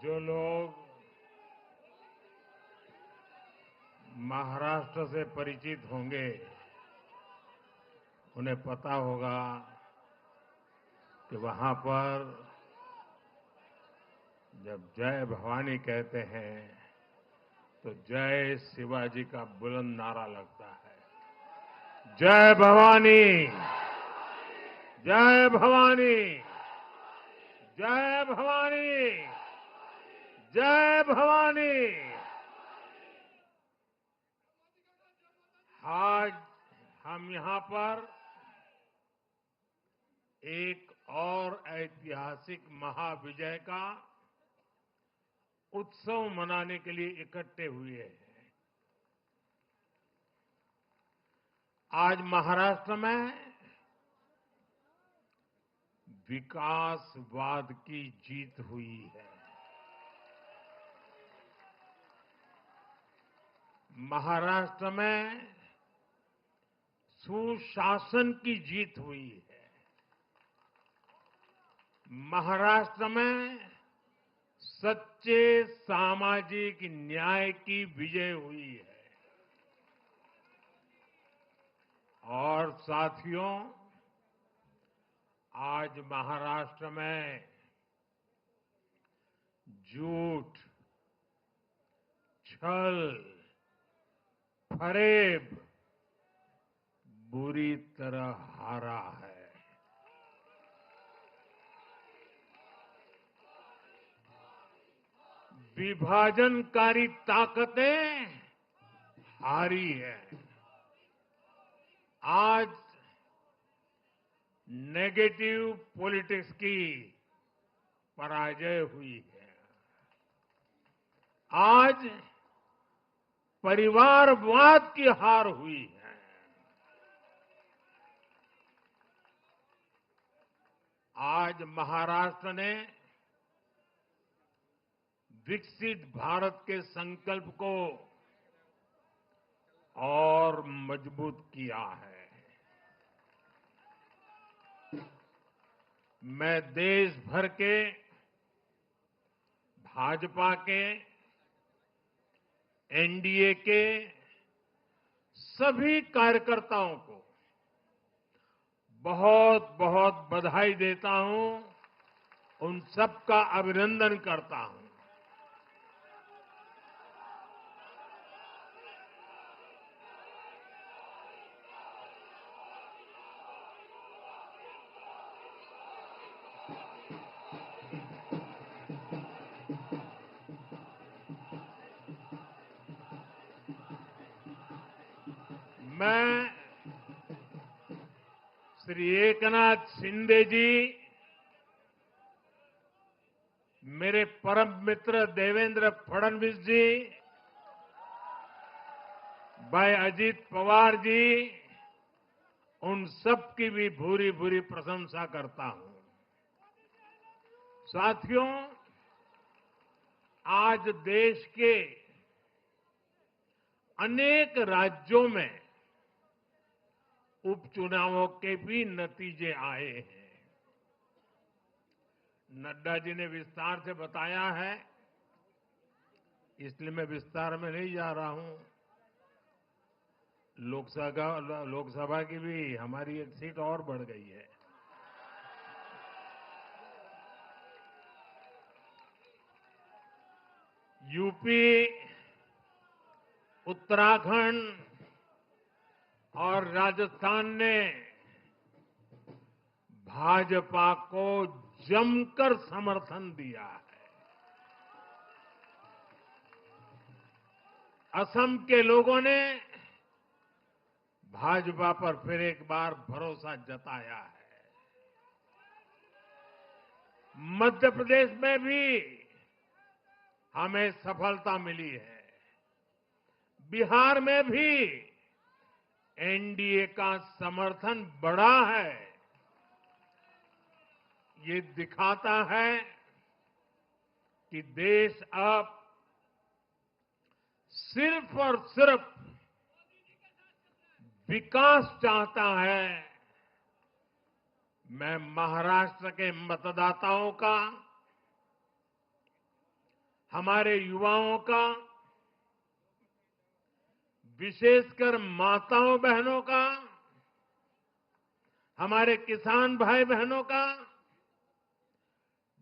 जो लोग महाराष्ट्र से परिचित होंगे उन्हें पता होगा कि वहां पर जब जय भवानी कहते हैं तो जय शिवाजी का बुलंद नारा लगता है। जय भवानी, जय भवानी, जय भवानी, जय भवानी। आज हम यहां पर एक और ऐतिहासिक महाविजय का उत्सव मनाने के लिए इकट्ठे हुए हैं। आज महाराष्ट्र में विकासवाद की जीत हुई है। महाराष्ट्र में सुशासन की जीत हुई है। महाराष्ट्र में सच्चे सामाजिक न्याय की विजय हुई है। और साथियों, आज महाराष्ट्र में झूठ, छल, फरेब बुरी तरह हारा है। विभाजनकारी ताकतें हारी है। आज नेगेटिव पॉलिटिक्स की पराजय हुई है। आज परिवारवाद की हार हुई है। आज महाराष्ट्र ने विकसित भारत के संकल्प को और मजबूत किया है। मैं देश भर के भाजपा के, एनडीए के सभी कार्यकर्ताओं को बहुत बहुत बधाई देता हूं, उन सबका अभिनंदन करता हूं। मैं श्री एकनाथ शिंदे जी, मेरे परम मित्र देवेंद्र फडणवीस जी, भाई अजीत पवार जी, उन सब की भी भूरी भूरी प्रशंसा करता हूं। साथियों, आज देश के अनेक राज्यों में उपचुनावों के भी नतीजे आए हैं। नड्डा जी ने विस्तार से बताया है, इसलिए मैं विस्तार में नहीं जा रहा हूं। लोकसभा की भी हमारी एक सीट और बढ़ गई है। यूपी, उत्तराखंड और राजस्थान ने भाजपा को जमकर समर्थन दिया है। असम के लोगों ने भाजपा पर फिर एक बार भरोसा जताया है। मध्य प्रदेश में भी हमें सफलता मिली है। बिहार में भी एनडीए का समर्थन बढ़ा है। ये दिखाता है कि देश अब सिर्फ और सिर्फ विकास चाहता है। मैं महाराष्ट्र के मतदाताओं का हमारे युवाओं का, विशेषकर माताओं बहनों का, हमारे किसान भाई बहनों का,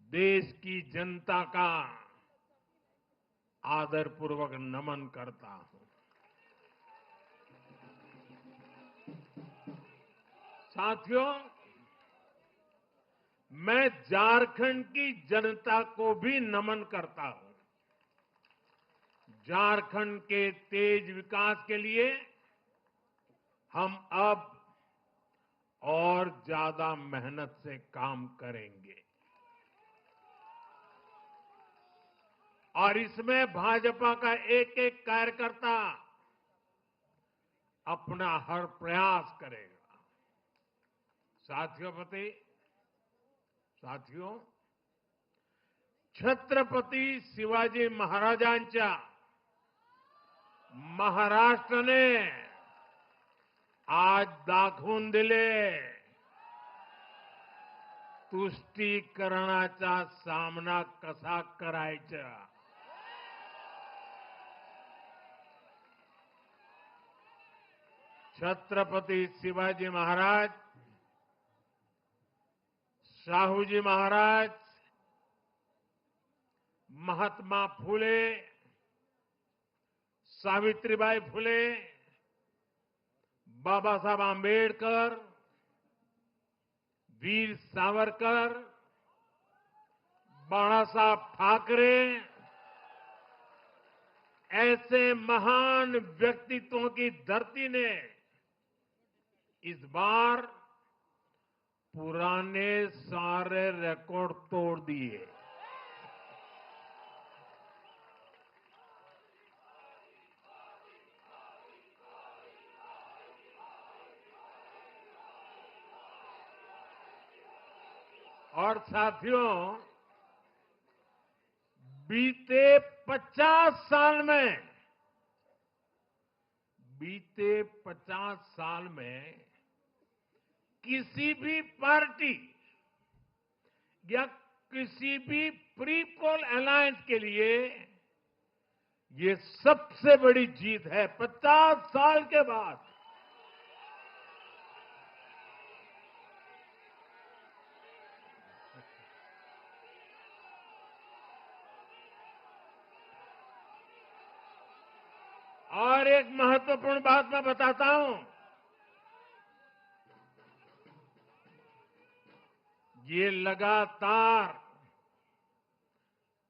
देश की जनता का आदरपूर्वक नमन करता हूं। साथियों, मैं झारखंड की जनता को भी नमन करता हूं। झारखंड के तेज विकास के लिए हम अब और ज्यादा मेहनत से काम करेंगे और इसमें भाजपा का एक एक कार्यकर्ता अपना हर प्रयास करेगा। साथियों, छत्रपती शिवाजी महाराजांच्या महाराष्ट्राने आज दाखवून दिले तुष्टीकरणाचा सामना कसा करायचा। छत्रपती शिवाजी महाराज, शाहूजी महाराज, महात्मा फुले, सावित्रीबाई फुले, बाबा साहब आंबेडकर, वीर सावरकर, बाला साहब ठाकरे, ऐसे महान व्यक्तित्वों की धरती ने इस बार पुराने सारे रिकॉर्ड तोड़ दिए। और साथियों, बीते 50 साल में किसी भी पार्टी या किसी भी प्री पोल अलायंस के लिए ये सबसे बड़ी जीत है। 50 साल के बाद और एक महत्वपूर्ण बात मैं बताता हूं, ये लगातार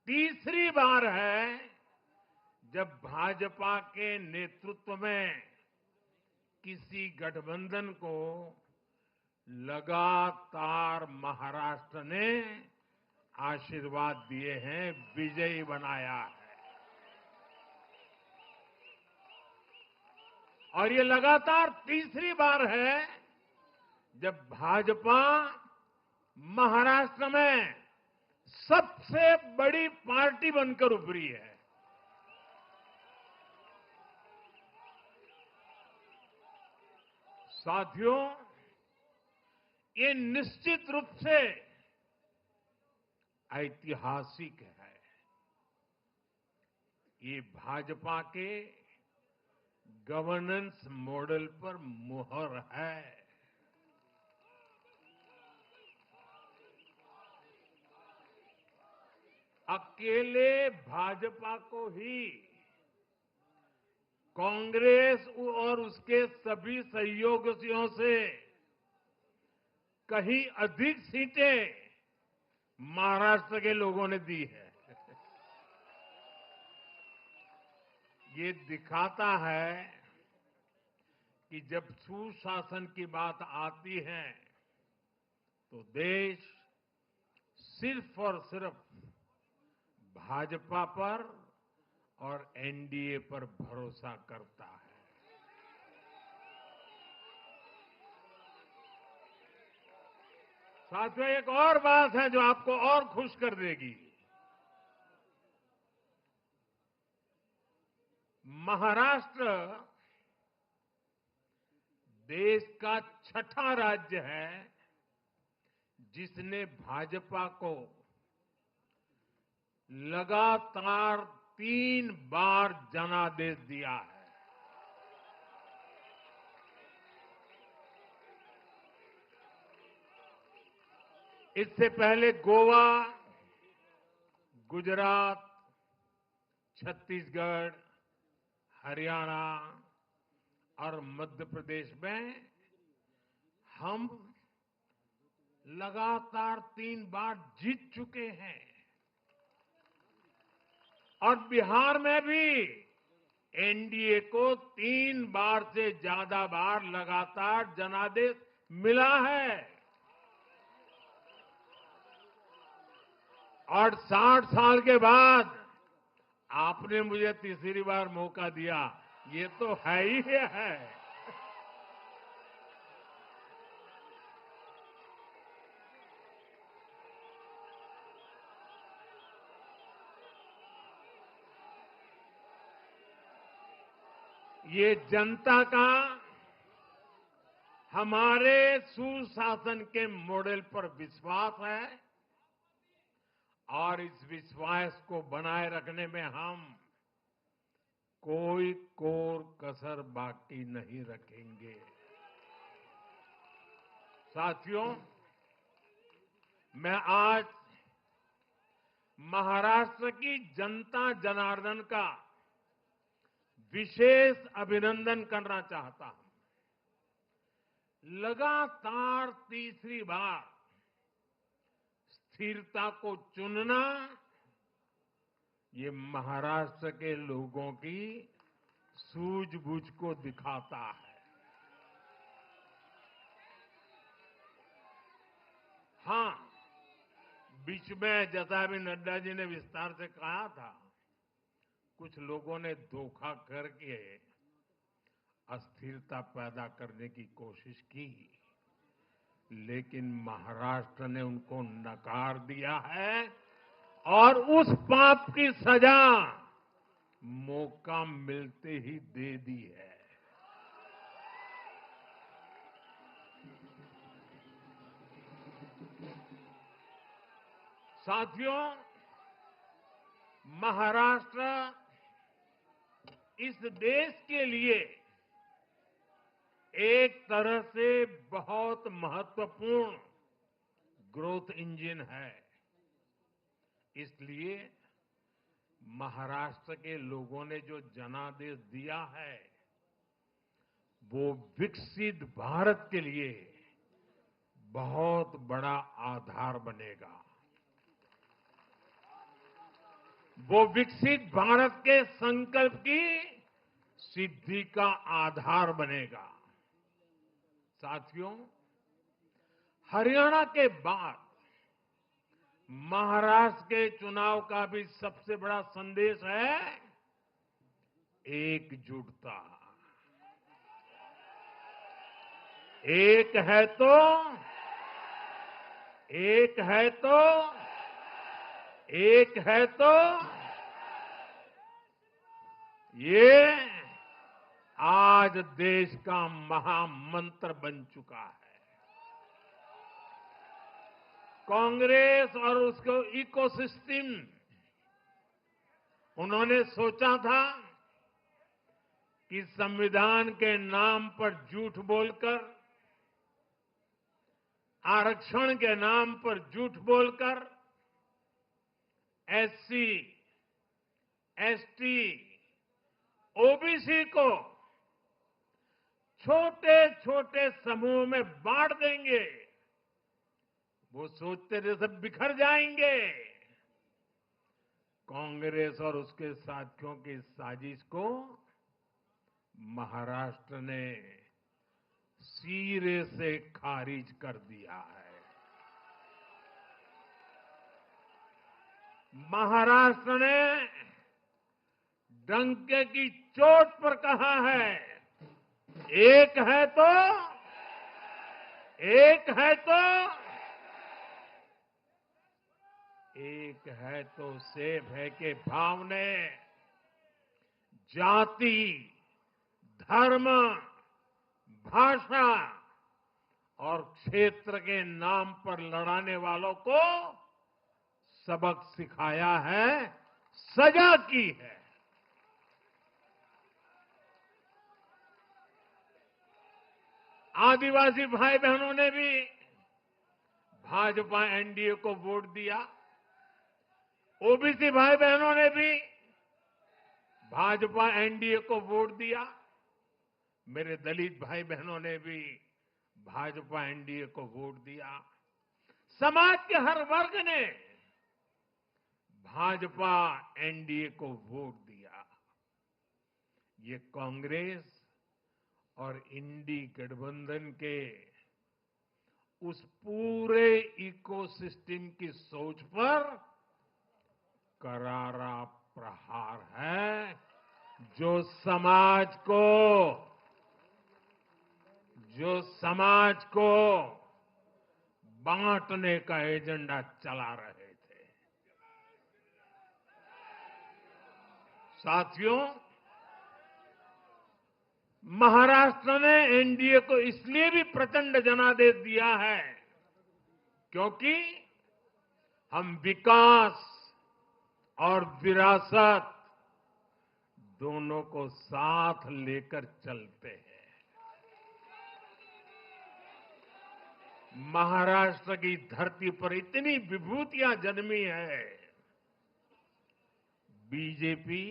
तीसरी बार है जब भाजपा के नेतृत्व में किसी गठबंधन को लगातार महाराष्ट्र ने आशीर्वाद दिए हैं, विजयी बनाया है। और ये लगातार तीसरी बार है जब भाजपा महाराष्ट्र में सबसे बड़ी पार्टी बनकर उभरी है। साथियों, ये निश्चित रूप से ऐतिहासिक है। ये भाजपा के गवर्नेंस मॉडल पर मुहर है। अकेले भाजपा को ही कांग्रेस और उसके सभी सहयोगियों से कहीं अधिक सीटें महाराष्ट्र के लोगों ने दी है। ये दिखाता है कि जब सुशासन की बात आती है तो देश सिर्फ और सिर्फ भाजपा पर और एनडीए पर भरोसा करता है। साथियों, एक और बात है जो आपको और खुश कर देगी। महाराष्ट्र देश का छठा राज्य है जिसने भाजपा को लगातार 3 बार जनादेश दिया है। इससे पहले गोवा, गुजरात, छत्तीसगढ़, हरियाणा और मध्य प्रदेश में हम लगातार 3 बार जीत चुके हैं और बिहार में भी एनडीए को 3 बार से ज्यादा बार लगातार जनादेश मिला है और 60 साल के बाद आपने मुझे तीसरी बार मौका दिया, ये तो है ही है। ये जनता का हमारे सुशासन के मॉडल पर विश्वास है और इस विश्वास को बनाए रखने में हम कोई कोर कसर बाकी नहीं रखेंगे। साथियों, मैं आज महाराष्ट्र की जनता जनार्दन का विशेष अभिनंदन करना चाहता हूं। लगातार तीसरी बार स्थिरता को चुनना, ये महाराष्ट्र के लोगों की सूझबूझ को दिखाता है। हां, बीच में जैसा अभी नड्डा जी ने विस्तार से कहा था, कुछ लोगों ने धोखा करके अस्थिरता पैदा करने की कोशिश की, लेकिन महाराष्ट्र ने उनको नकार दिया है और उस पाप की सजा मौका मिलते ही दे दी है। साथियों, महाराष्ट्र इस देश के लिए एक तरह से बहुत महत्वपूर्ण ग्रोथ इंजन है। इसलिए महाराष्ट्र के लोगों ने जो जनादेश दिया है, वो विकसित भारत के लिए बहुत बड़ा आधार बनेगा। वो विकसित भारत के संकल्प की सिद्धि का आधार बनेगा। साथियों, हरियाणा के बाद महाराष्ट्र के चुनाव का भी सबसे बड़ा संदेश है एकजुटता। एक है तो एक है तो एक है तो ये आज देश का महामंत्र बन चुका है। कांग्रेस और उसको इकोसिस्टम, उन्होंने सोचा था कि संविधान के नाम पर झूठ बोलकर, आरक्षण के नाम पर झूठ बोलकर एससी, एसटी, ओबीसी को छोटे छोटे समूह में बांट देंगे। वो सोचते थे सब बिखर जाएंगे। कांग्रेस और उसके साथियों की साजिश को महाराष्ट्र ने सिरे से खारिज कर दिया है। महाराष्ट्र ने डंके की चोट पर कहा है, एक है तो एक है तो एक है तो सेब है के भाव ने जाति, धर्म, भाषा और क्षेत्र के नाम पर लड़ाने वालों को सबक सिखाया है, सजा की है। आदिवासी भाई बहनों ने भी भाजपा एनडीए को वोट दिया। ओबीसी भाई बहनों ने भी भाजपा एनडीए को वोट दिया। मेरे दलित भाई बहनों ने भी भाजपा एनडीए को वोट दिया। समाज के हर वर्ग ने भाजपा एनडीए को वोट दिया। ये कांग्रेस और इंडी गठबंधन के उस पूरे इकोसिस्टम की सोच पर करारा प्रहार है, जो समाज को बांटने का एजेंडा चला रहे थे। साथियों, महाराष्ट्र ने एनडीए को इसलिए भी प्रचंड जनादेश दिया है क्योंकि हम विकास और विरासत दोनों को साथ लेकर चलते हैं। महाराष्ट्र की धरती पर इतनी विभूतियां जन्मी है। बीजेपी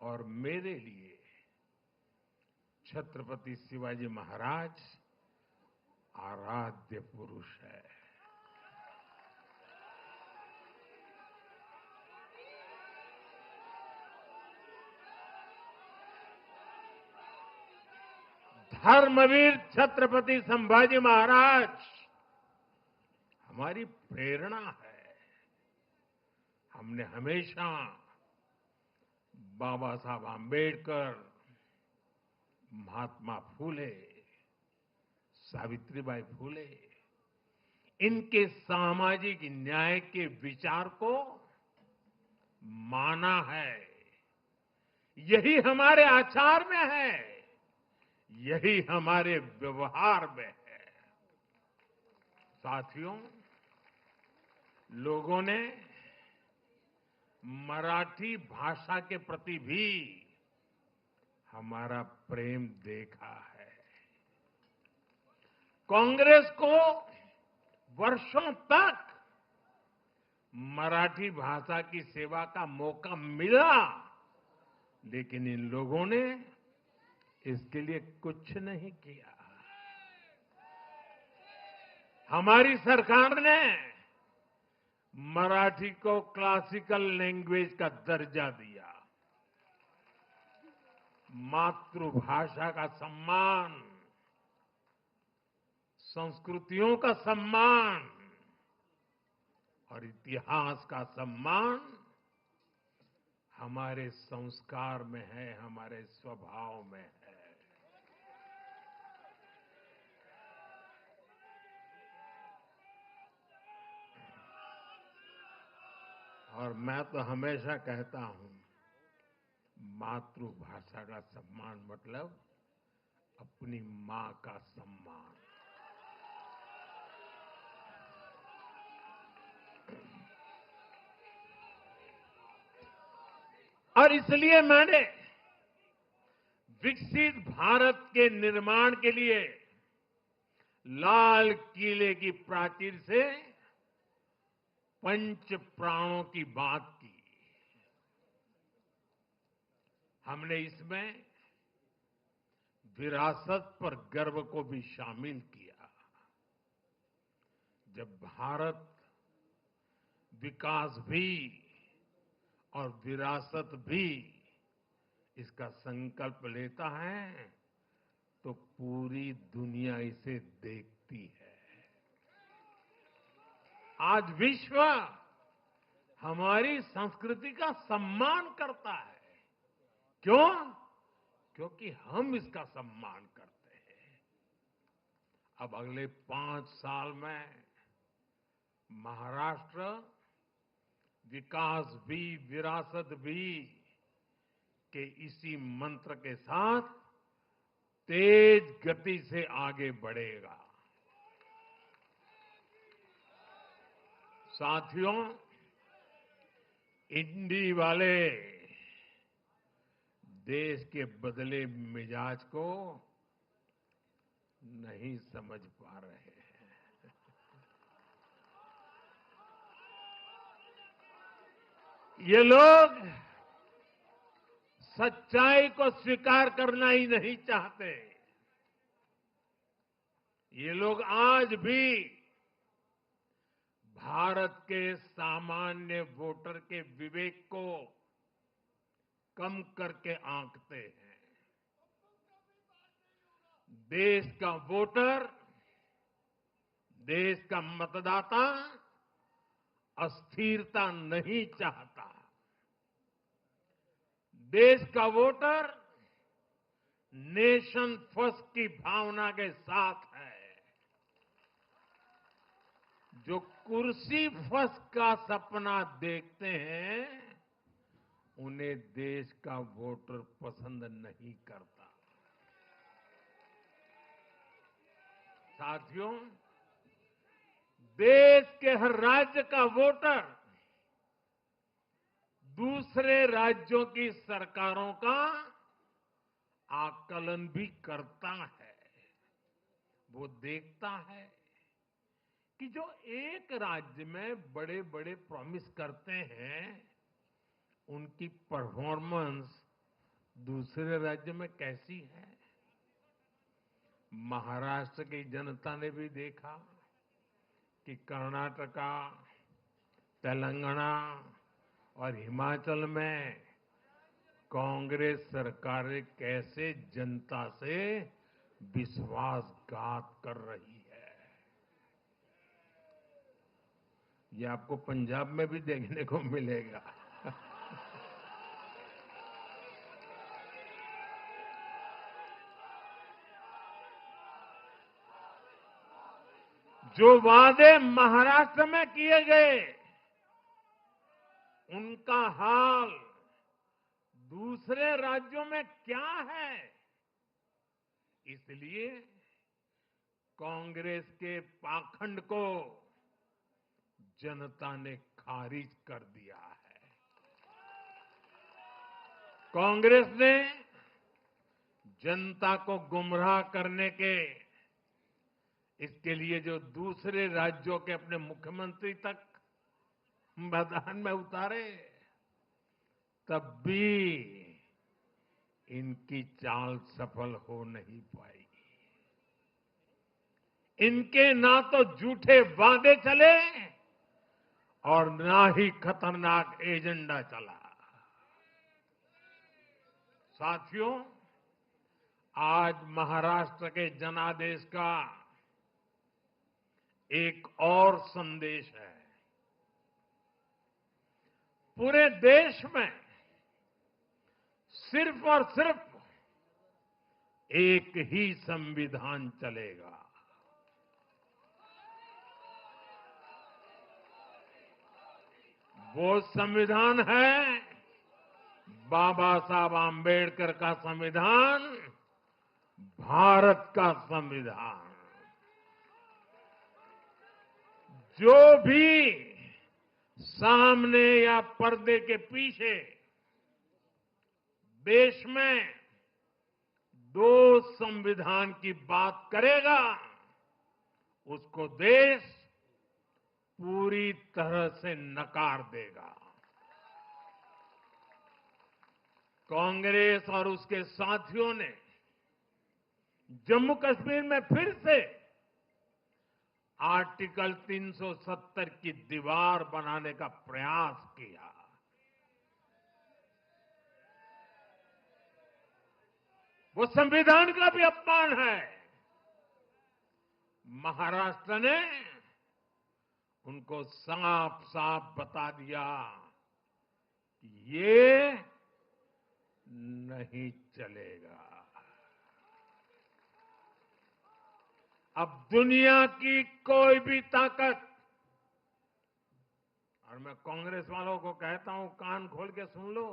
और मेरे लिए छत्रपति शिवाजी महाराज आराध्य पुरुष है। धर्मवीर छत्रपति संभाजी महाराज हमारी प्रेरणा है। हमने हमेशा बाबा साहब आंबेडकर, महात्मा फूले, सावित्रीबाई फूले, इनके सामाजिक न्याय के विचार को माना है। यही हमारे आचार में है, यही हमारे व्यवहार में है। साथियों, लोगों ने मराठी भाषा के प्रति भी हमारा प्रेम देखा है। कांग्रेस को वर्षों तक मराठी भाषा की सेवा का मौका मिला, लेकिन इन लोगों ने इसके लिए कुछ नहीं किया। हमारी सरकार ने मराठी को क्लासिकल लैंग्वेज का दर्जा दिया। मातृभाषा का सम्मान, संस्कृतियों का सम्मान और इतिहास का सम्मान हमारे संस्कार में है, हमारे स्वभाव में है। और मैं तो हमेशा कहता हूं, मातृभाषा का सम्मान मतलब अपनी मां का सम्मान। और इसलिए मैंने विकसित भारत के निर्माण के लिए लाल किले की प्राचीर से पंच प्राणों की बात की। हमने इसमें विरासत पर गर्व को भी शामिल किया। जब भारत विकास भी और विरासत भी इसका संकल्प लेता है तो पूरी दुनिया इसे देखती है। आज विश्व हमारी संस्कृति का सम्मान करता है। क्यों? क्योंकि हम इसका सम्मान करते हैं। अब अगले 5 साल में महाराष्ट्र विकास भी विरासत भी के इसी मंत्र के साथ तेज गति से आगे बढ़ेगा। साथियों, इंडी वाले देश के बदले मिजाज को नहीं समझ पा रहे हैं। ये लोग सच्चाई को स्वीकार करना ही नहीं चाहते। ये लोग आज भी भारत के सामान्य वोटर के विवेक को कम करके आंकते हैं। देश का वोटर, देश का मतदाता अस्थिरता नहीं चाहता। देश का वोटर नेशन फर्स्ट की भावना के साथ है। जो कुर्सी फर्स्ट का सपना देखते हैं, उन्हें देश का वोटर पसंद नहीं करता। साथियों, देश के हर राज्य का वोटर दूसरे राज्यों की सरकारों का आकलन भी करता है। वो देखता है कि जो एक राज्य में बड़े बड़े प्रॉमिस करते हैं, उनकी परफॉर्मेंस दूसरे राज्य में कैसी है। महाराष्ट्र की जनता ने भी देखा कि कर्नाटका, तेलंगाना और हिमाचल में कांग्रेस सरकारें कैसे जनता से विश्वासघात कर रही है। ये आपको पंजाब में भी देखने को मिलेगा। जो वादे महाराष्ट्र में किए गए, उनका हाल दूसरे राज्यों में क्या है। इसलिए कांग्रेस के पाखंड को जनता ने खारिज कर दिया है। कांग्रेस ने जनता को गुमराह करने के इसके लिए जो दूसरे राज्यों के अपने मुख्यमंत्री तक मैदान में उतारे, तब भी इनकी चाल सफल हो नहीं पाई। इनके ना तो झूठे वादे चले और ना ही खतरनाक एजेंडा चला। साथियों, आज महाराष्ट्र के जनादेश का एक और संदेश है। पूरे देश में सिर्फ और सिर्फ एक ही संविधान चलेगा। वो संविधान है बाबा साहब आम्बेडकर का संविधान, भारत का संविधान। जो भी सामने या पर्दे के पीछे देश में दो संविधान की बात करेगा, उसको देश पूरी तरह से नकार देगा। कांग्रेस और उसके साथियों ने जम्मू कश्मीर में फिर से आर्टिकल 370 की दीवार बनाने का प्रयास किया। वो संविधान का भी अपमान है। महाराष्ट्र ने उनको साफ साफ बता दिया कि ये नहीं चलेगा। अब दुनिया की कोई भी ताकत, और मैं कांग्रेस वालों को कहता हूं, कान खोल के सुन लो,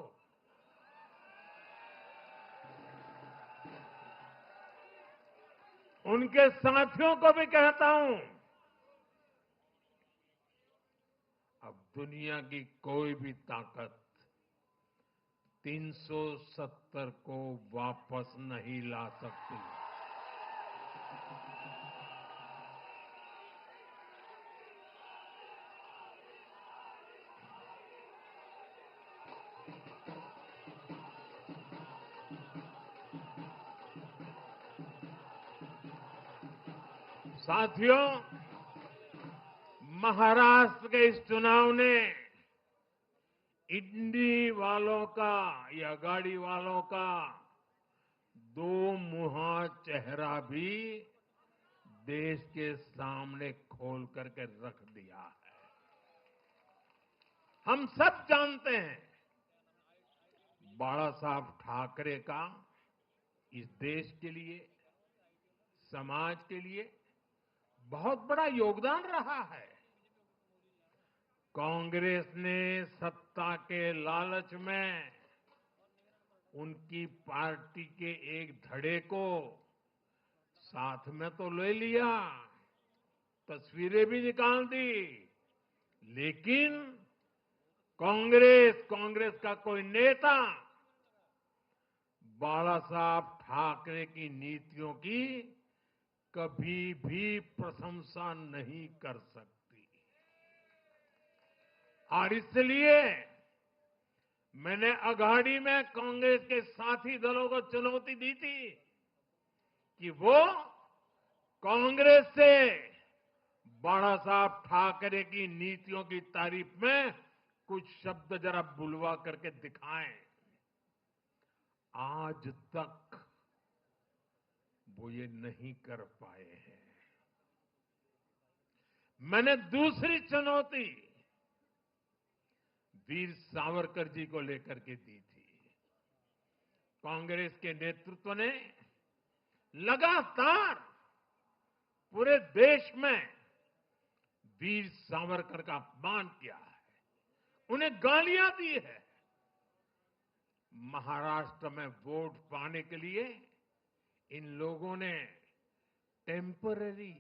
उनके साथियों को भी कहता हूं, अब दुनिया की कोई भी ताकत 370 को वापस नहीं ला सकती। साथियों, महाराष्ट्र के इस चुनाव ने इंडी वालों का या गाड़ी वालों का दो मुहा चेहरा भी देश के सामने खोल करके रख दिया है। हम सब जानते हैं बाला साहब ठाकरे का इस देश के लिए, समाज के लिए बहुत बड़ा योगदान रहा है। कांग्रेस ने सत्ता के लालच में उनकी पार्टी के एक धड़े को साथ में तो ले लिया, तस्वीरें भी निकाल दी, लेकिन कांग्रेस का कोई नेता बाला साहब ठाकरे की नीतियों की कभी भी प्रशंसा नहीं कर सकती। और इसलिए मैंने अघाड़ी में कांग्रेस के साथी दलों को चुनौती दी थी कि वो कांग्रेस से बाला साहब ठाकरे की नीतियों की तारीफ में कुछ शब्द जरा बुलवा करके दिखाएं। आज तक वो ये नहीं कर पाए हैं। मैंने दूसरी चुनौती वीर सावरकर जी को लेकर के दी थी। कांग्रेस के नेतृत्व ने लगातार पूरे देश में वीर सावरकर का अपमान किया है, उन्हें गालियां दी है। महाराष्ट्र में वोट पाने के लिए इन लोगों ने टेम्पररी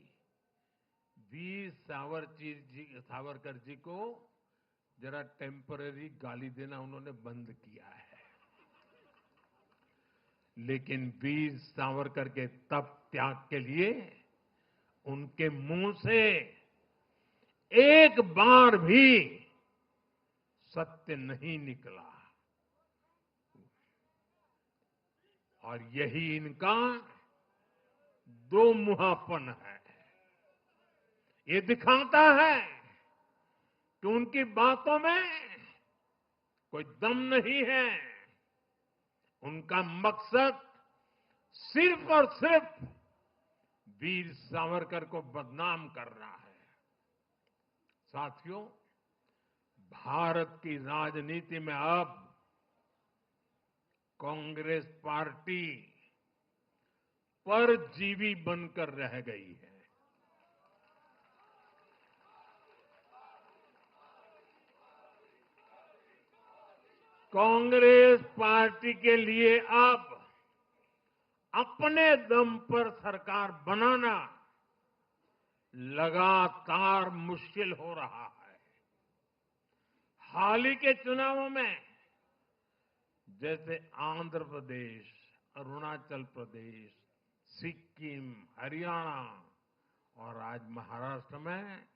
वीर सावरकर जी को जरा टेम्पररी गाली देना उन्होंने बंद किया है। लेकिन वीर सावरकर के तप त्याग के लिए उनके मुंह से एक बार भी सत्य नहीं निकला। और यही इनका दो मुहापन है। ये दिखाता है कि उनकी बातों में कोई दम नहीं है। उनका मकसद सिर्फ और सिर्फ वीर सावरकर को बदनाम करना है। साथियों, भारत की राजनीति में अब कांग्रेस पार्टी परजीवी बनकर रह गई है। कांग्रेस पार्टी के लिए अब अपने दम पर सरकार बनाना लगातार मुश्किल हो रहा है। हाल ही के चुनावों में जैसे आंध्र प्रदेश, अरुणाचल प्रदेश, सिक्किम, हरियाणा और आज महाराष्ट्र में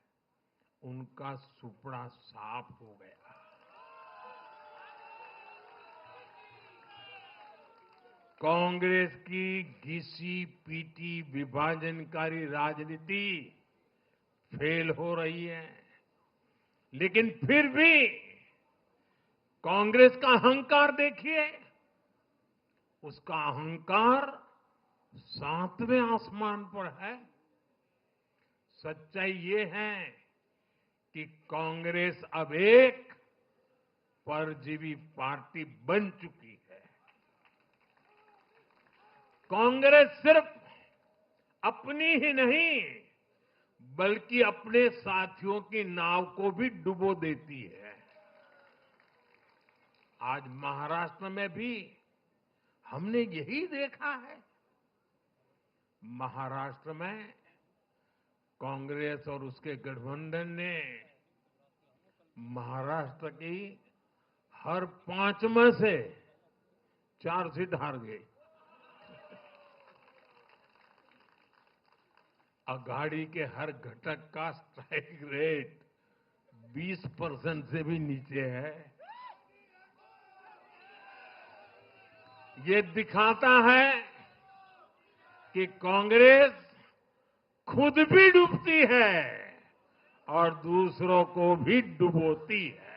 उनका सुपड़ा साफ हो गया। कांग्रेस की घिसी पीटी विभाजनकारी राजनीति फेल हो रही है, लेकिन फिर भी कांग्रेस का अहंकार देखिए। उसका अहंकार 7वें आसमान पर है। सच्चाई ये है कि कांग्रेस अब एक परजीवी पार्टी बन चुकी है। कांग्रेस सिर्फ अपनी ही नहीं बल्कि अपने साथियों की नाव को भी डुबो देती है। आज महाराष्ट्र में भी हमने यही देखा है। महाराष्ट्र में कांग्रेस और उसके गठबंधन ने महाराष्ट्र की हर 5 में से 4 सीट हार गई। अघाड़ी के हर घटक का स्ट्राइक रेट 20% से भी नीचे है। ये दिखाता है कि कांग्रेस खुद भी डूबती है और दूसरों को भी डुबोती है।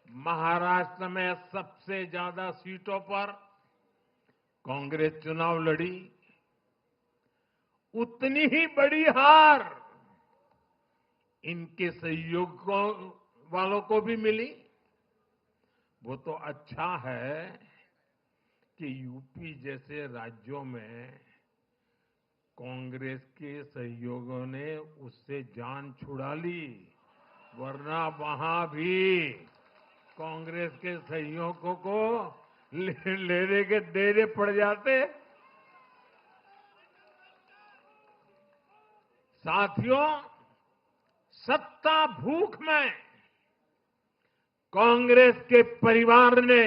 महाराष्ट्र में सबसे ज्यादा सीटों पर कांग्रेस चुनाव लड़ी, उतनी ही बड़ी हार इनके सहयोग वालों को भी मिली। वो तो अच्छा है कि यूपी जैसे राज्यों में कांग्रेस के सहयोगियों ने उससे जान छुड़ा ली, वरना वहां भी कांग्रेस के सहयोगियों को लेने के देने पड़ जाते। साथियों, सत्ता भूख में कांग्रेस के परिवार ने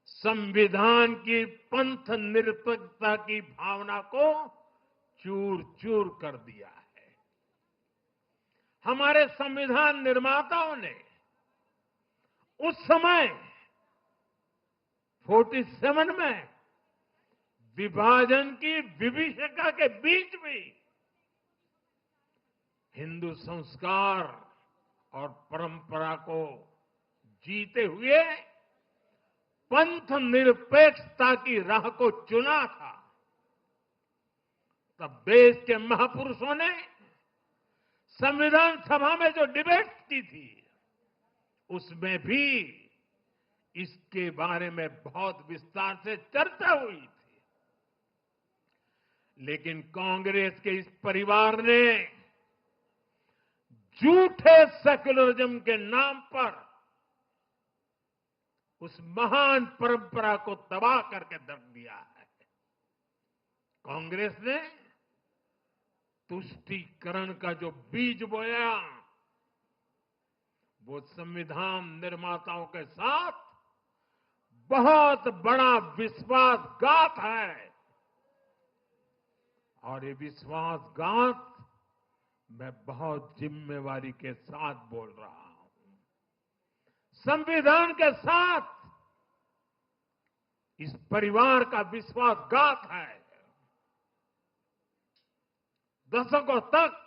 संविधान की पंथ निरपेक्षता की भावना को चूर चूर कर दिया है। हमारे संविधान निर्माताओं ने उस समय 47 में विभाजन की विभीषिका के बीच भी हिंदू संस्कार और परंपरा को जीते हुए पंथ निरपेक्षता की राह को चुना था। तब देश के महापुरुषों ने संविधान सभा में जो डिबेट की थी, उसमें भी इसके बारे में बहुत विस्तार से चर्चा हुई थी। लेकिन कांग्रेस के इस परिवार ने झूठे सेक्युलरिज्म के नाम पर उस महान परंपरा को तबाह करके रख दिया है। कांग्रेस ने तुष्टीकरण का जो बीज बोया, वो संविधान निर्माताओं के साथ बहुत बड़ा विश्वासघात है। और ये विश्वासघात मैं बहुत जिम्मेवारी के साथ बोल रहा हूं। संविधान के साथ इस परिवार का विश्वासघात है। दशकों तक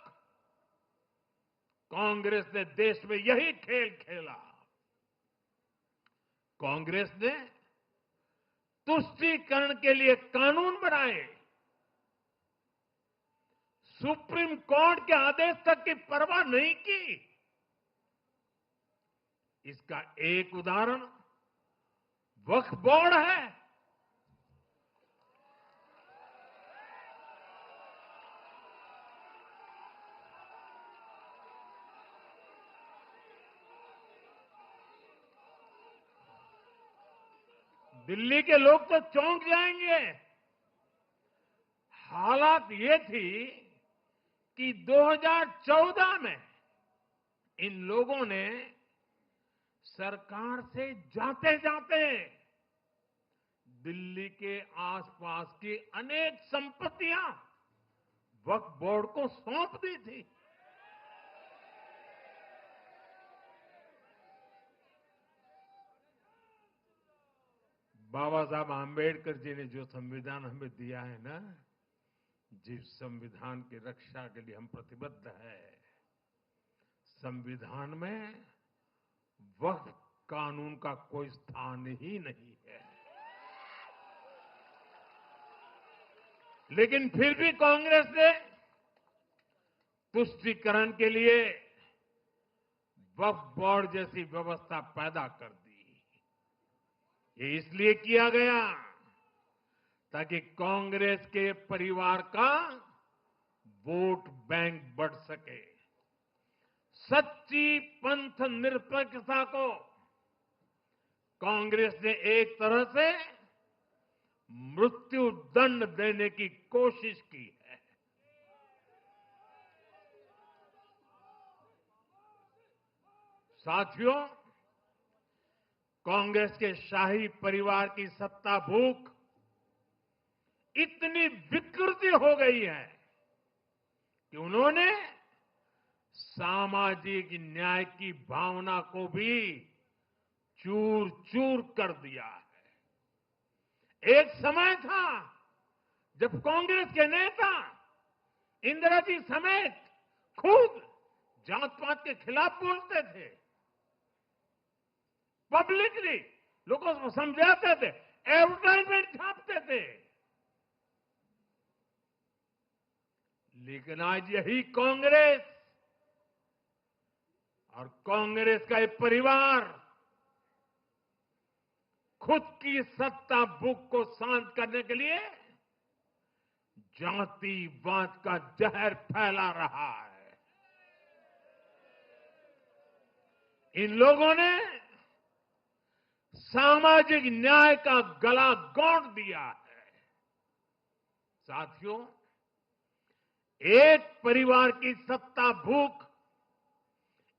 कांग्रेस ने देश में यही खेल खेला। कांग्रेस ने तुष्टीकरण के लिए कानून बनाए, सुप्रीम कोर्ट के आदेश तक की परवाह नहीं की। इसका एक उदाहरण वक्फ बोर्ड है। दिल्ली के लोग तो चौंक जाएंगे। हालात ये थी कि 2014 में इन लोगों ने सरकार से जाते जाते दिल्ली के आसपास की अनेक संपत्तियां वक्फ बोर्ड को सौंप दी थी। बाबा साहब आंबेडकर जी ने जो संविधान हमें दिया है ना, जिस संविधान की रक्षा के लिए हम प्रतिबद्ध है, संविधान में वक्फ कानून का कोई स्थान ही नहीं है। लेकिन फिर भी कांग्रेस ने तुष्टीकरण के लिए वक्फ बोर्ड जैसी व्यवस्था पैदा कर दी। ये इसलिए किया गया ताकि कांग्रेस के परिवार का वोट बैंक बढ़ सके। सच्ची पंथ निरपेक्षता को कांग्रेस ने एक तरह से मृत्यु दंड देने की कोशिश की है। साथियों, कांग्रेस के शाही परिवार की सत्ता भूख इतनी विकृति हो गई है कि उन्होंने सामाजिक न्याय की भावना को भी चूर चूर कर दिया है। एक समय था जब कांग्रेस के नेता इंदिरा जी समेत खुद जात पात के खिलाफ बोलते थे, पब्लिकली लोगों को समझाते थे, एडवर्टाइजमेंट छापते थे। लेकिन आज यही कांग्रेस और कांग्रेस का एक परिवार खुद की सत्ता भूख को शांत करने के लिए जातिवाद का जहर फैला रहा है। इन लोगों ने सामाजिक न्याय का गला घोंट दिया है। साथियों, एक परिवार की सत्ता भूख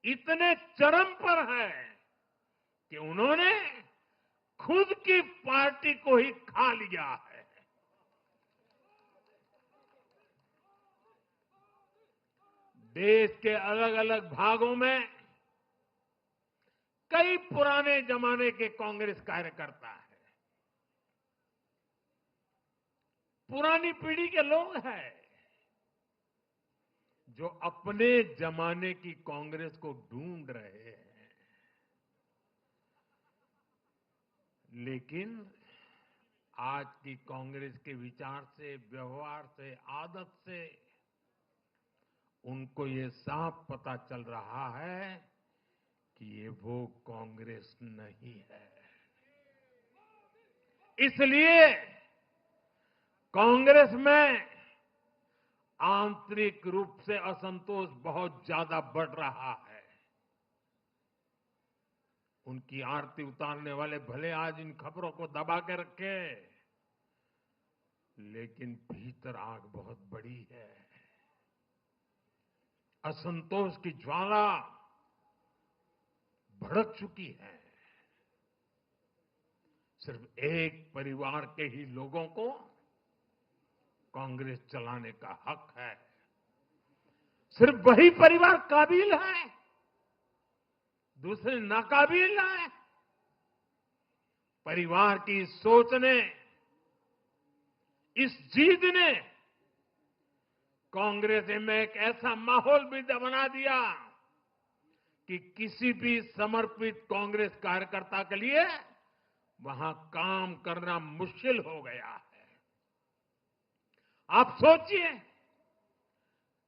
इतने चरम पर है कि उन्होंने खुद की पार्टी को ही खा लिया है। देश के अलग अलग भागों में कई पुराने जमाने के कांग्रेस कार्यकर्ता हैं, पुरानी पीढ़ी के लोग हैं जो अपने जमाने की कांग्रेस को ढूंढ रहे हैं। लेकिन आज की कांग्रेस के विचार से, व्यवहार से, आदत से उनको ये साफ पता चल रहा है कि ये वो कांग्रेस नहीं है। इसलिए कांग्रेस में आंतरिक रूप से असंतोष बहुत ज्यादा बढ़ रहा है। उनकी आरती उतारने वाले भले आज इन खबरों को दबा के रखे, लेकिन भीतर आग बहुत बड़ी है। असंतोष की ज्वाला भड़क चुकी है। सिर्फ एक परिवार के ही लोगों को कांग्रेस चलाने का हक है। सिर्फ वही परिवार काबिल है, दूसरे नाकाबिल है। परिवार की सोच ने, इस जीत ने कांग्रेस में एक ऐसा माहौल भी बना दिया कि किसी भी समर्पित कांग्रेस कार्यकर्ता के लिए वहां काम करना मुश्किल हो गया है। आप सोचिए,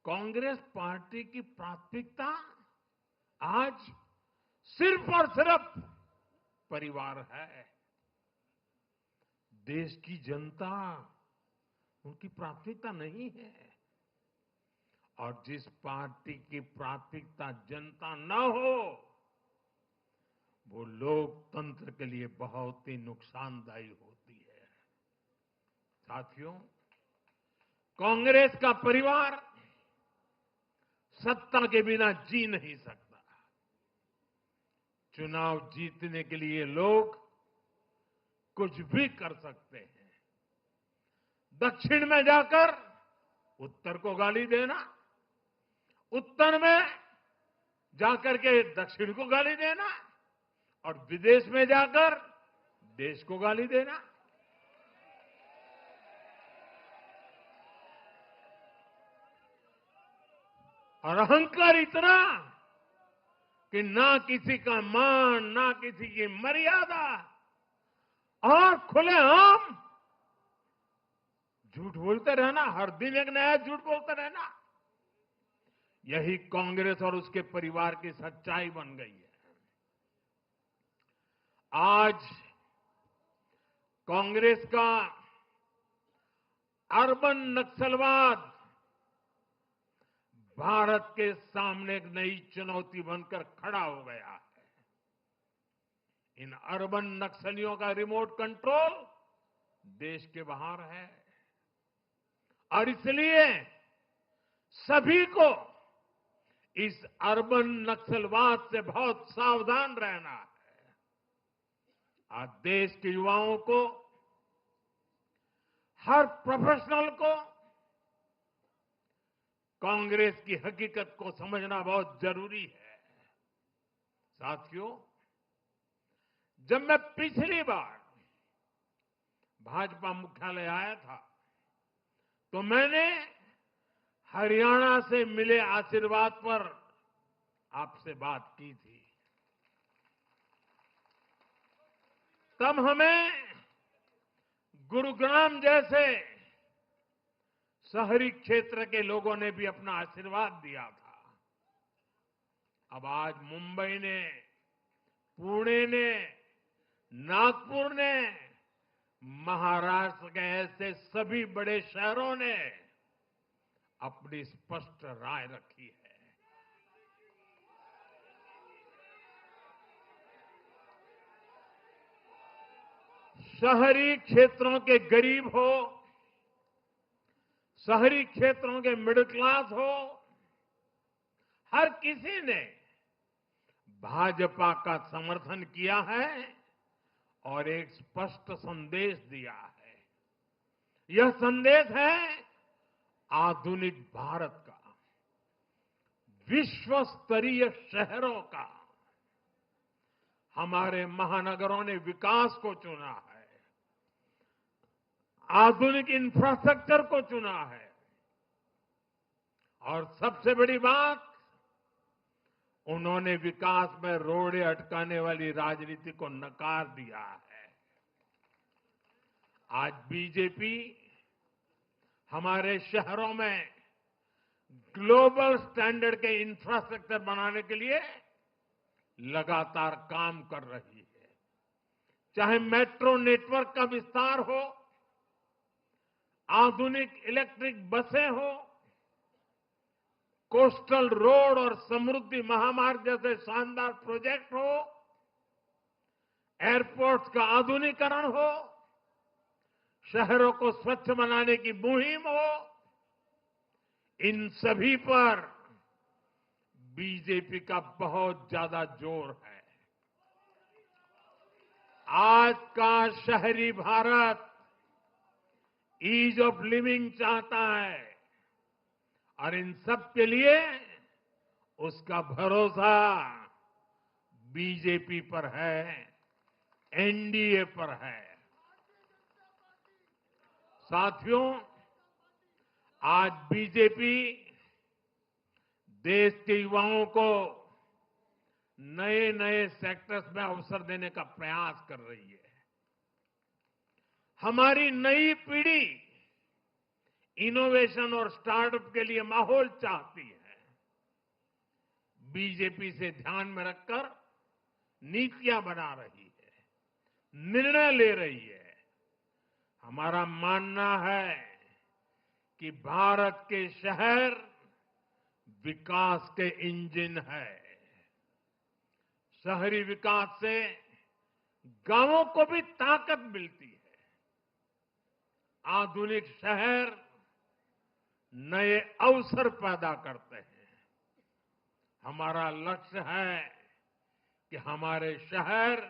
कांग्रेस पार्टी की प्राथमिकता आज सिर्फ और सिर्फ परिवार है। देश की जनता उनकी प्राथमिकता नहीं है। और जिस पार्टी की प्राथमिकता जनता न हो, वो लोकतंत्र के लिए बहुत ही नुकसानदायी होती है। साथियों, कांग्रेस का परिवार सत्ता के बिना जी नहीं सकता। चुनाव जीतने के लिए लोग कुछ भी कर सकते हैं। दक्षिण में जाकर उत्तर को गाली देना, उत्तर में जाकर के दक्षिण को गाली देना, और विदेश में जाकर देश को गाली देना। और अहंकार इतना कि ना किसी का मान, ना किसी की मर्यादा, और खुलेआम झूठ बोलते रहना, हर दिन एक नया झूठ बोलते रहना। यही कांग्रेस और उसके परिवार की सच्चाई बन गई है। आज कांग्रेस का अर्बन नक्सलवाद भारत के सामने एक नई चुनौती बनकर खड़ा हो गया है। इन अर्बन नक्सलियों का रिमोट कंट्रोल देश के बाहर है, और इसलिए सभी को इस अर्बन नक्सलवाद से बहुत सावधान रहना है। आज देश के युवाओं को, हर प्रोफेशनल को कांग्रेस की हकीकत को समझना बहुत जरूरी है। साथियों, जब मैं पिछली बार भाजपा मुख्यालय आया था तो मैंने हरियाणा से मिले आशीर्वाद पर आपसे बात की थी। तब हमें गुरुग्राम जैसे शहरी क्षेत्र के लोगों ने भी अपना आशीर्वाद दिया था। अब आज मुंबई ने, पुणे ने, नागपुर ने, महाराष्ट्र के ऐसे सभी बड़े शहरों ने अपनी स्पष्ट राय रखी है। शहरी क्षेत्रों के गरीब हो, शहरी क्षेत्रों के मिडिल क्लास हो, हर किसी ने भाजपा का समर्थन किया है और एक स्पष्ट संदेश दिया है। यह संदेश है आधुनिक भारत का, विश्व स्तरीय शहरों का। हमारे महानगरों ने विकास को चुना है, आधुनिक इंफ्रास्ट्रक्चर को चुना है और सबसे बड़ी बात, उन्होंने विकास में रोड़े अटकाने वाली राजनीति को नकार दिया है। आज बीजेपी हमारे शहरों में ग्लोबल स्टैंडर्ड के इंफ्रास्ट्रक्चर बनाने के लिए लगातार काम कर रही है। चाहे मेट्रो नेटवर्क का विस्तार हो, आधुनिक इलेक्ट्रिक बसें हो, कोस्टल रोड और समृद्धि महामार्ग जैसे शानदार प्रोजेक्ट हो, एयरपोर्ट्स का आधुनिकीकरण हो, शहरों को स्वच्छ बनाने की मुहिम हो, इन सभी पर बीजेपी का बहुत ज्यादा जोर है। आज का शहरी भारत ईज ऑफ लिविंग चाहता है और इन सब के लिए उसका भरोसा बीजेपी पर है, एनडीए पर है। साथियों, आज बीजेपी देश के युवाओं को नए नए सेक्टर्स में अवसर देने का प्रयास कर रही है। हमारी नई पीढ़ी इनोवेशन और स्टार्टअप के लिए माहौल चाहती है। बीजेपी से ध्यान में रखकर नीतियां बना रही है, निर्णय ले रही है। हमारा मानना है कि भारत के शहर विकास के इंजन है। शहरी विकास से गांवों को भी ताकत मिलती है। आधुनिक शहर नए अवसर पैदा करते हैं। हमारा लक्ष्य है कि हमारे शहर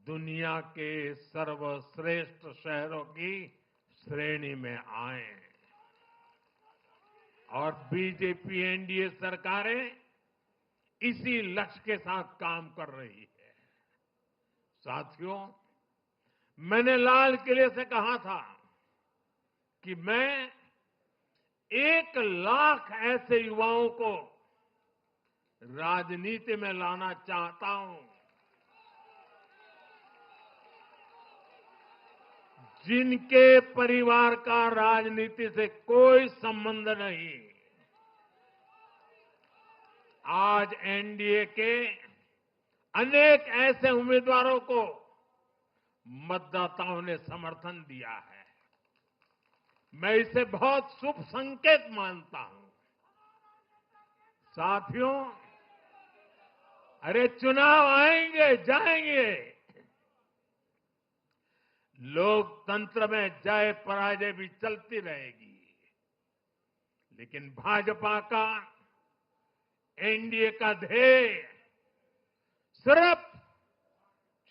दुनिया के सर्वश्रेष्ठ शहरों की श्रेणी में आए और बीजेपी एनडीए सरकारें इसी लक्ष्य के साथ काम कर रही है। साथियों, मैंने लाल किले से कहा था कि मैं 1 लाख ऐसे युवाओं को राजनीति में लाना चाहता हूं जिनके परिवार का राजनीति से कोई संबंध नहीं। आज एनडीए के अनेक ऐसे उम्मीदवारों को मतदाताओं ने समर्थन दिया है। मैं इसे बहुत शुभ संकेत मानता हूं। साथियों, अरे चुनाव आएंगे जाएंगे, लोकतंत्र में जय पराजय भी चलती रहेगी, लेकिन भाजपा का एनडीए का ध्येय सिर्फ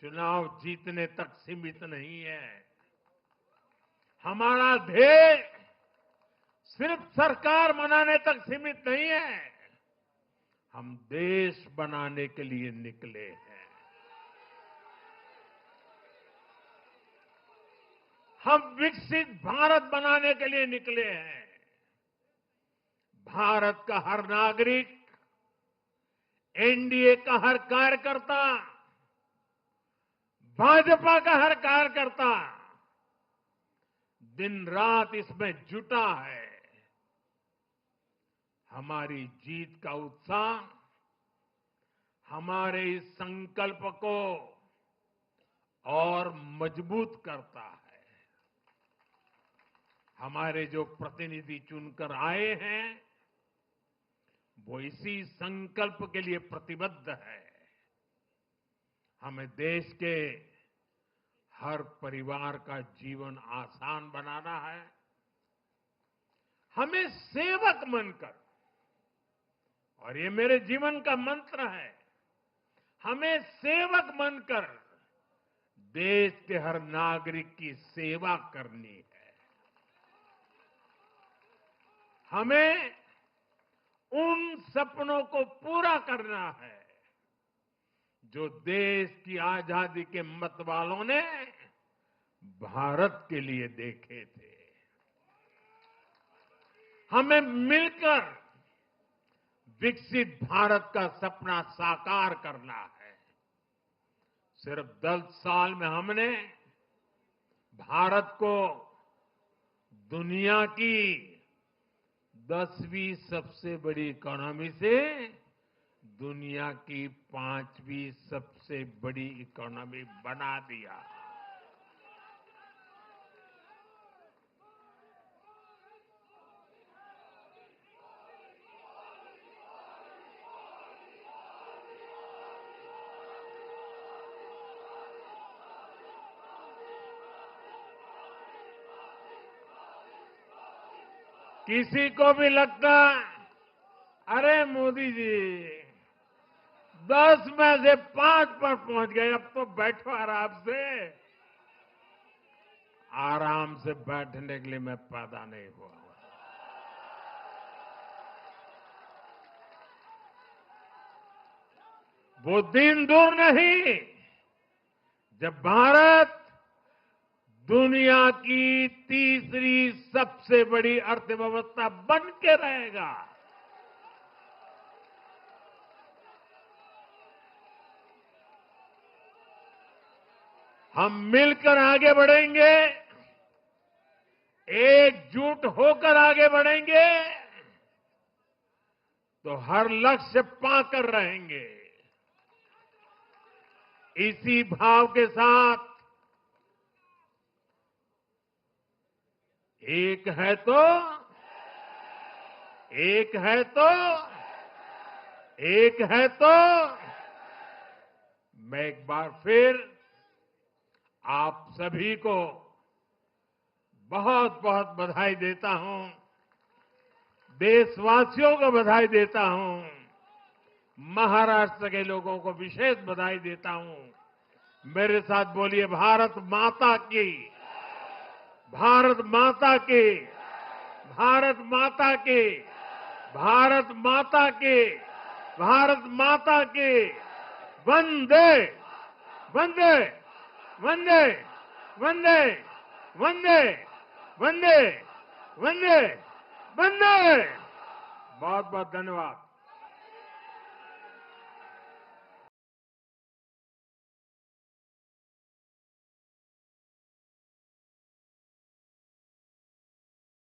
चुनाव जीतने तक सीमित नहीं है। हमारा ध्येय सिर्फ सरकार बनाने तक सीमित नहीं है। हम देश बनाने के लिए निकले हैं। हम विकसित भारत बनाने के लिए निकले हैं। भारत का हर नागरिक, एनडीए का हर कार्यकर्ता, भाजपा का हर कार्यकर्ता दिन रात इसमें जुटा है। हमारी जीत का उत्साह हमारे इस संकल्प को और मजबूत करता है। हमारे जो प्रतिनिधि चुनकर आए हैं वो इसी संकल्प के लिए प्रतिबद्ध है। हमें देश के हर परिवार का जीवन आसान बनाना है। हमें सेवक बनकर, और ये मेरे जीवन का मंत्र है, हमें सेवक बनकर देश के हर नागरिक की सेवा करनी है। हमें उन सपनों को पूरा करना है जो देश की आजादी के मतवालों ने भारत के लिए देखे थे। हमें मिलकर विकसित भारत का सपना साकार करना है। सिर्फ 10 साल में हमने भारत को दुनिया की 10वीं सबसे बड़ी इकोनॉमी से दुनिया की 5वीं सबसे बड़ी इकोनॉमी बना दिया। किसी को भी लगता, अरे मोदी जी 10 में से 5 पर पहुंच गए, अब तो बैठो आराम से। आराम से बैठने के लिए मैं पैदा नहीं हुआ। वो दिन दूर नहीं जब भारत दुनिया की तीसरी सबसे बड़ी अर्थव्यवस्था बन के रहेगा। हम मिलकर आगे बढ़ेंगे, एकजुट होकर आगे बढ़ेंगे तो हर लक्ष्य पाकर रहेंगे। इसी भाव के साथ एक है तो मैं एक बार फिर आप सभी को बहुत बहुत बधाई देता हूं। देशवासियों को बधाई देता हूं। महाराष्ट्र के लोगों को विशेष बधाई देता हूं। मेरे साथ बोलिए, भारत माता की, भारत माता की, भारत माता की, भारत माता की, भारत माता की। वंदे वंदे वंदे वंदे वंदे वंदे वंदे वंदे। बहुत बहुत धन्यवाद।